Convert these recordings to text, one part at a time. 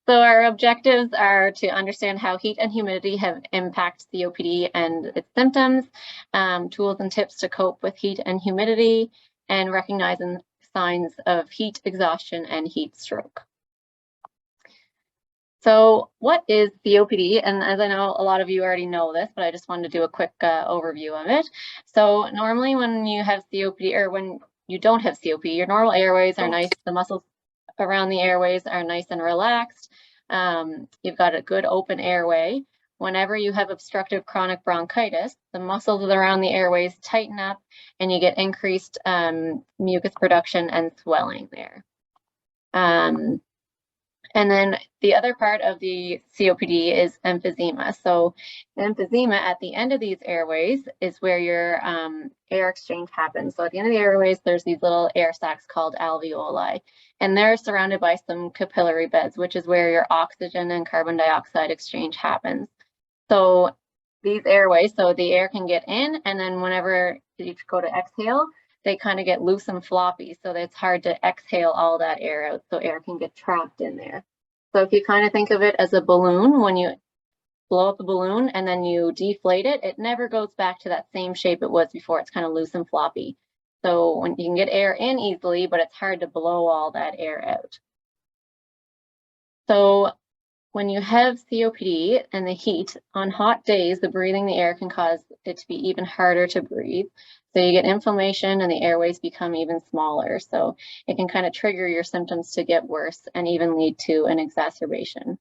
So our objectives are to understand how heat and humidity have impacted COPD and its symptoms, tools and tips to cope with heat and humidity, and recognizing signs of heat exhaustion and heat stroke. So what is COPD? And as I know, a lot of you already know this, but I just wanted to do a quick overview of it. So normally when you have COPD, or when you don't have COPD, your normal airways are nice. The muscles around the airways are nice and relaxed. You've got a good open airway. Whenever you have obstructive chronic bronchitis, the muscles around the airways tighten up and you get increased mucus production and swelling there. And then the other part of the COPD is emphysema. So emphysema at the end of these airways is where your air exchange happens. So at the end of the airways, there's these little air sacs called alveoli, and they're surrounded by some capillary beds, which is where your oxygen and carbon dioxide exchange happens. So these airways, so the air can get in, and then whenever you go to exhale, they kind of get loose and floppy, so that it's hard to exhale all that air out, so air can get trapped in there. So if you kind of think of it as a balloon, when you blow up the balloon and then you deflate it, it never goes back to that same shape it was before. It's kind of loose and floppy. So when you can get air in easily, but it's hard to blow all that air out. So when you have COPD and the heat, on hot days, the breathing the air can cause it to be even harder to breathe. So you get inflammation and the airways become even smaller. So it can kind of trigger your symptoms to get worse and even lead to an exacerbation.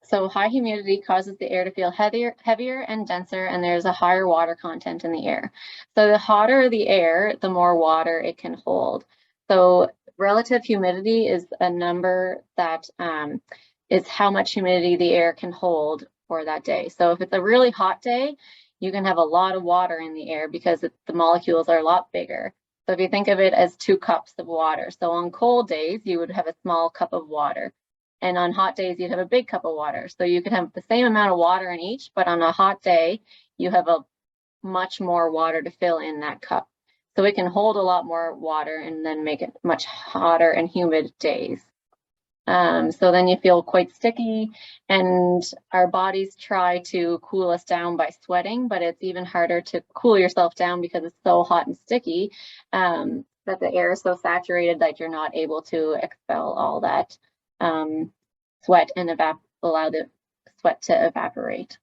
So high humidity causes the air to feel heavier and denser, and there's a higher water content in the air. So the hotter the air, the more water it can hold. So relative humidity is a number that is how much humidity the air can hold for that day. So if it's a really hot day, you can have a lot of water in the air because the molecules are a lot bigger. So if you think of it as 2 cups of water, so on cold days, you would have a small cup of water. And on hot days, you'd have a big cup of water. So you could have the same amount of water in each, but on a hot day, you have a much more water to fill in that cup. So it can hold a lot more water and then make it much hotter and humid days. So then you feel quite sticky, and our bodies try to cool us down by sweating, but it's even harder to cool yourself down because it's so hot and sticky that the air is so saturated that you're not able to expel all that sweat and allow the sweat to evaporate.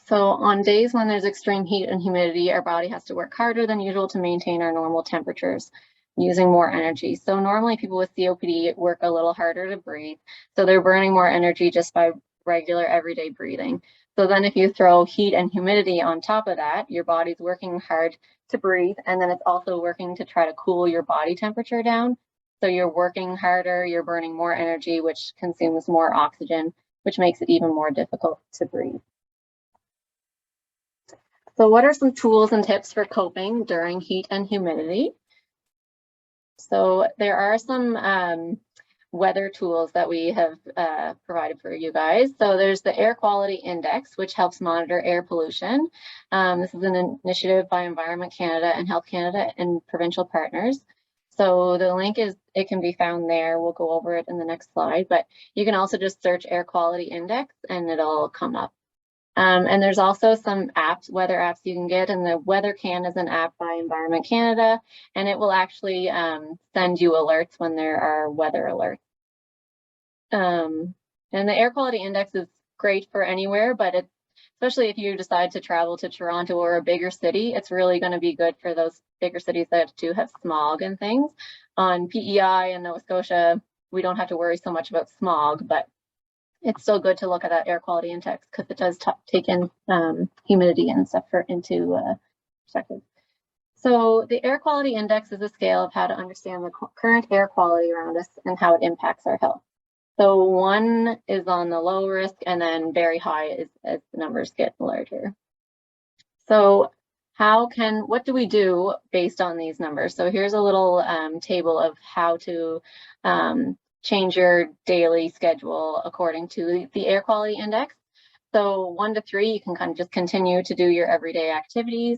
So on days when there's extreme heat and humidity, our body has to work harder than usual to maintain our normal temperatures, using more energy. So normally people with COPD work a little harder to breathe. So they're burning more energy just by regular everyday breathing. So then if you throw heat and humidity on top of that, your body's working hard to breathe, and then it's also working to try to cool your body temperature down. So you're working harder, you're burning more energy, which consumes more oxygen, which makes it even more difficult to breathe. So what are some tools and tips for coping during heat and humidity? So there are some weather tools that we have provided for you guys. So there's the Air Quality Index, which helps monitor air pollution. This is an initiative by Environment Canada and Health Canada and provincial partners. So the link it can be found there. We'll go over it in the next slide, but you can also just search Air Quality Index and it'll come up. And there's also some apps, weather apps you can get, and the WeatherCan is an app by Environment Canada, and it will actually send you alerts when there are weather alerts. And the air quality index is great for anywhere, but especially if you decide to travel to Toronto or a bigger city, it's really going to be good for those bigger cities that do have smog and things. On PEI and Nova Scotia, we don't have to worry so much about smog, but it's still good to look at that air quality index because it does take in humidity and stuff into perspective. So the air quality index is a scale of how to understand the current air quality around us and how it impacts our health. So 1 is on the low risk, and then very high is as the numbers get larger. So what do we do based on these numbers? So here's a little table of how to change your daily schedule according to the air quality index. So 1 to 3, you can kind of just continue to do your everyday activities.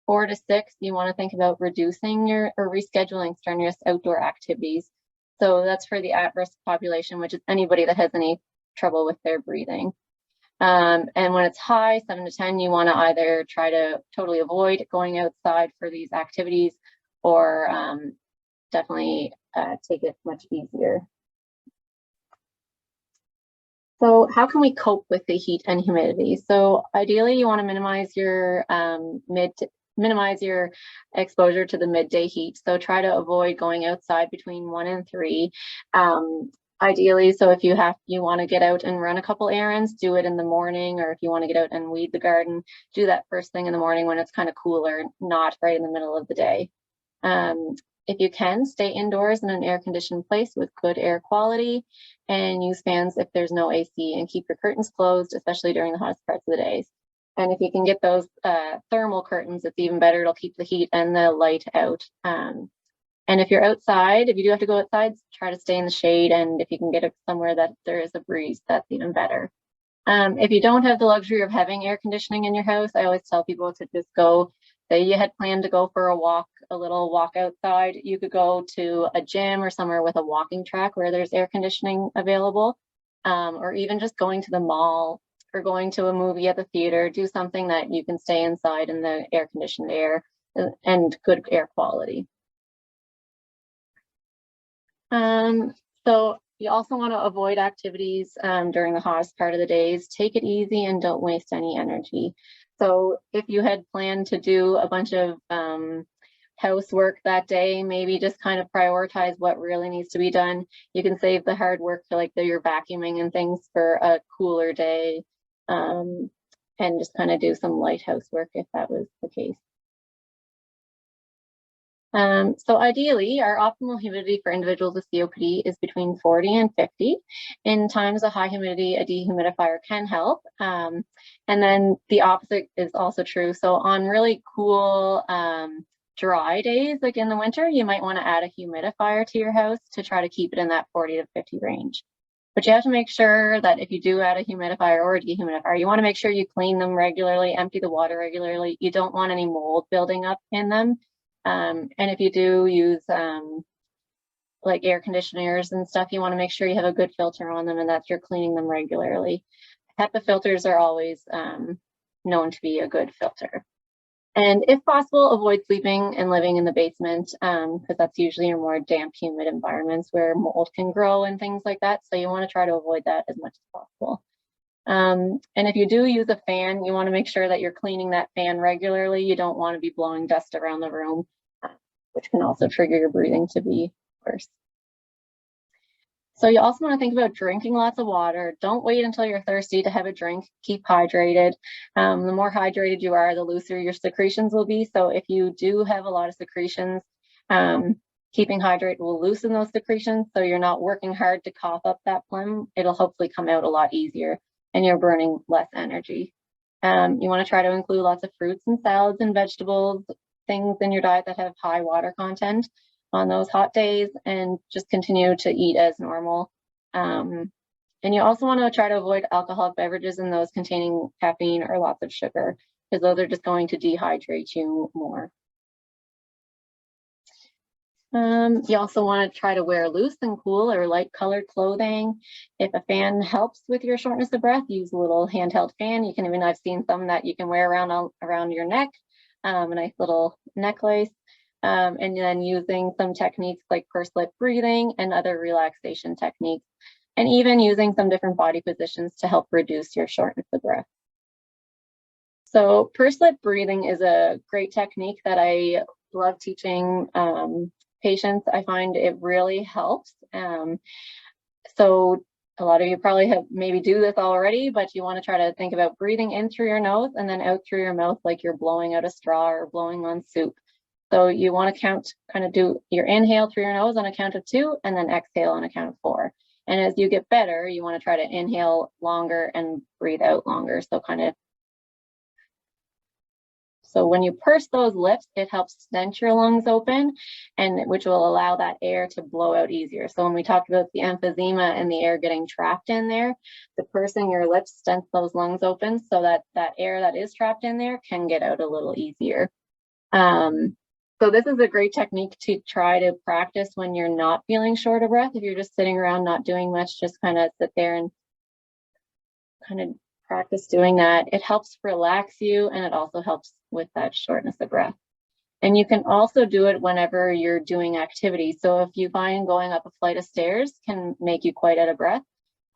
4 to 6, you want to think about reducing or rescheduling strenuous outdoor activities. So that's for the at-risk population, which is anybody that has any trouble with their breathing. And when it's high, 7 to 10, you want to either try to totally avoid going outside for these activities, or definitely take it much easier. So how can we cope with the heat and humidity? So ideally, you want to minimize your exposure to the midday heat. So try to avoid going outside between 1 and 3. Ideally, so if you want to get out and run a couple errands, do it in the morning, or if you want to get out and weed the garden, do that first thing in the morning when it's kind of cooler, not right in the middle of the day. If you can, stay indoors in an air-conditioned place with good air quality, and use fans if there's no AC, and keep your curtains closed, especially during the hottest parts of the days. And if you can get those thermal curtains, it's even better. It'll keep the heat and the light out. And if you're outside, if you do have to go outside, try to stay in the shade. And if you can get it somewhere that there is a breeze, that's even better. If you don't have the luxury of having air conditioning in your house, I always tell people to just go, say you had planned to go for a little walk outside, you could go to a gym or somewhere with a walking track where there's air conditioning available, or even just going to the mall or going to a movie at the theater. Do something that you can stay inside in the air conditioned air and good air quality. So you also want to avoid activities during the hottest part of the days. Take it easy and don't waste any energy. So if you had planned to do a bunch of housework that day, maybe just kind of prioritize what really needs to be done. You can save the hard work for like your vacuuming and things for a cooler day, and just kind of do some light housework if that was the case. So ideally, our optimal humidity for individuals with COPD is between 40 and 50. In times of high humidity, a dehumidifier can help. And then the opposite is also true. So on really cool, dry days, like in the winter, you might want to add a humidifier to your house to try to keep it in that 40 to 50 range. But you have to make sure that if you do add a humidifier or a dehumidifier, you want to make sure you clean them regularly, empty the water regularly. You don't want any mold building up in them. And if you do use like air conditioners and stuff, you want to make sure you have a good filter on them and that you're cleaning them regularly. HEPA filters are always known to be a good filter. And if possible, avoid sleeping and living in the basement, because that's usually your more damp, humid environments where mold can grow and things like that. So you want to try to avoid that as much as possible. And if you do use a fan, you want to make sure that you're cleaning that fan regularly. You don't want to be blowing dust around the room, which can also trigger your breathing to be worse. So you also want to think about drinking lots of water. Don't wait until you're thirsty to have a drink. Keep hydrated. The more hydrated you are, the looser your secretions will be. So if you do have a lot of secretions, keeping hydrated will loosen those secretions. So you're not working hard to cough up that phlegm. It'll hopefully come out a lot easier and you're burning less energy. You want to try to include lots of fruits and salads and vegetables, things in your diet that have high water content on those hot days, and just continue to eat as normal. And you also want to try to avoid alcoholic beverages and those containing caffeine or lots of sugar, because those are just going to dehydrate you more. You also want to try to wear loose and cool or light colored clothing. If a fan helps with your shortness of breath, use a little handheld fan. You can even, I've seen some that you can wear around your neck, a nice little necklace. And then using some techniques like pursed lip breathing and other relaxation techniques, and even using some different body positions to help reduce your shortness of breath. So pursed lip breathing is a great technique that I love teaching patients. I find it really helps. So a lot of you probably have maybe do this already, but you want to try to think about breathing in through your nose and then out through your mouth like you're blowing out a straw or blowing on soup. So you want to kind of do your inhale through your nose on a count of 2 and then exhale on a count of 4. And as you get better, you want to try to inhale longer and breathe out longer. So when you purse those lips, it helps stent your lungs open, and which will allow that air to blow out easier. So when we talked about the emphysema and the air getting trapped in there, the pursing your lips stents those lungs open so that that air that is trapped in there can get out a little easier. So this is a great technique to try to practice when you're not feeling short of breath. If you're just sitting around not doing much, just kind of sit there and kind of practice doing that. It helps relax you, and it also helps with that shortness of breath. And you can also do it whenever you're doing activity. So if you find going up a flight of stairs can make you quite out of breath,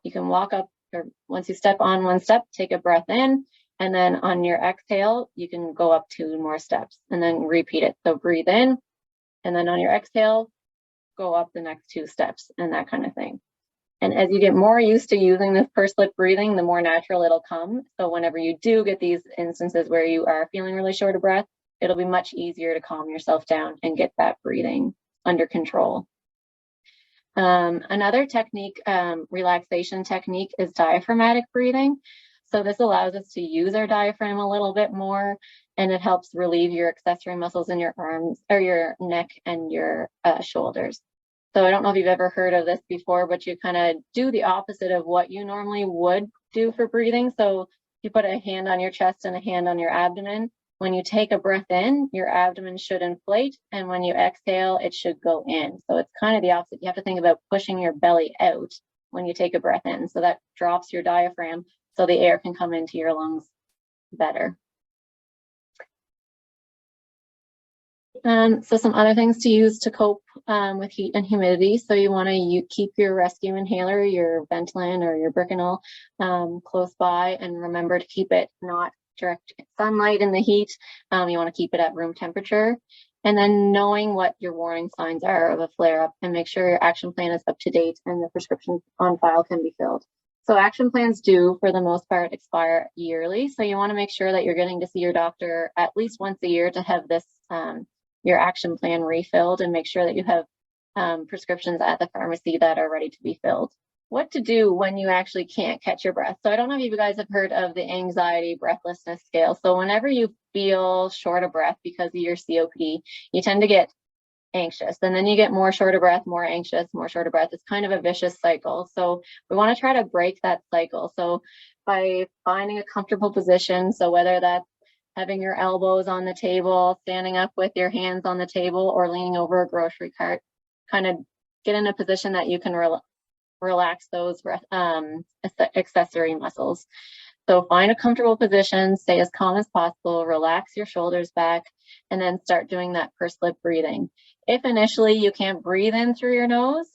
you can walk up, or once you step on one step, take a breath in, and then on your exhale, you can go up 2 more steps and then repeat it. So breathe in, and then on your exhale, go up the next 2 steps, and that kind of thing. And as you get more used to using this pursed lip breathing, the more natural it'll come. So whenever you do get these instances where you are feeling really short of breath, it'll be much easier to calm yourself down and get that breathing under control. Another technique, relaxation technique, is diaphragmatic breathing. So this allows us to use our diaphragm a little bit more, and it helps relieve your accessory muscles in your arms, or your neck and your shoulders. So I don't know if you've ever heard of this before, but you kind of do the opposite of what you normally would do for breathing. So you put a hand on your chest and a hand on your abdomen. When you take a breath in, your abdomen should inflate, and when you exhale, it should go in. So it's kind of the opposite. You have to think about pushing your belly out when you take a breath in. So that drops your diaphragm so the air can come into your lungs better. So some other things to use to cope with heat and humidity. So you want to keep your rescue inhaler, your Ventolin or your Bricanol, close by, and remember to keep it not direct sunlight in the heat. You want to keep it at room temperature. And then knowing what your warning signs are of a flare-up, and make sure your action plan is up to date and the prescription on file can be filled. So action plans do, for the most part, expire yearly. So you want to make sure that you're getting to see your doctor at least once a year to have this your action plan refilled, and make sure that you have prescriptions at the pharmacy that are ready to be filled. What to do when you actually can't catch your breath. So I don't know if you guys have heard of the anxiety breathlessness scale. So whenever you feel short of breath because of your COPD, you tend to get anxious, and then you get more short of breath, more anxious, more short of breath. It's kind of a vicious cycle. So we want to try to break that cycle. So by finding a comfortable position, so whether that's having your elbows on the table, standing up with your hands on the table, or leaning over a grocery cart, kind of get in a position that you can relax those accessory muscles. So find a comfortable position, stay as calm as possible, relax your shoulders back, and then start doing that pursed lip breathing. If initially you can't breathe in through your nose,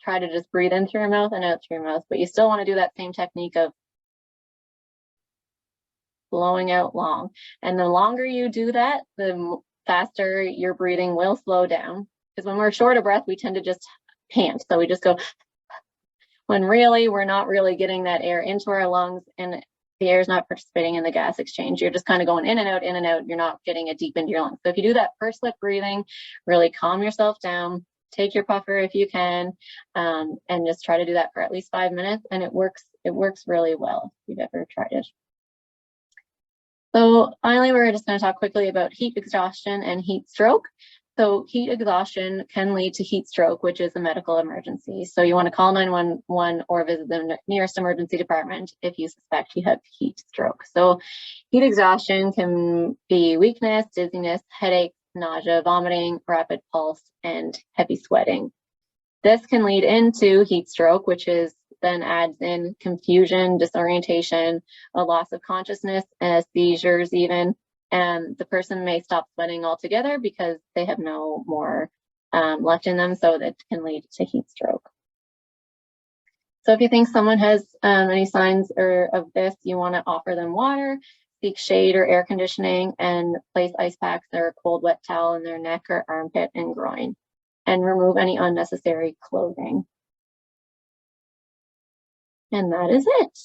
try to just breathe in through your mouth and out through your mouth, but you still want to do that same technique of blowing out long. And the longer you do that, the faster your breathing will slow down. Because when we're short of breath, we tend to just pant. So we just go, when really we're not really getting that air into our lungs, and the air is not participating in the gas exchange. You're just kind of going in and out, in and out. You're not getting it deep into your lungs. So if you do that pursed lip breathing, really calm yourself down, take your puffer if you can, and just try to do that for at least 5 minutes. And it works really well if you've ever tried it. So finally, we're just going to talk quickly about heat exhaustion and heat stroke. So heat exhaustion can lead to heat stroke, which is a medical emergency. So you want to call 911 or visit the nearest emergency department if you suspect you have heat stroke. So heat exhaustion can be weakness, dizziness, headache, nausea, vomiting, rapid pulse, and heavy sweating. This can lead into heat stroke, which is then adds in confusion, disorientation, a loss of consciousness, seizures even, and the person may stop sweating altogether because they have no more left in them, so that can lead to heat stroke. So if you think someone has any signs of this, you want to offer them water, seek shade or air conditioning, and place ice packs or a cold wet towel in their neck or armpit and groin, and remove any unnecessary clothing. And that is it.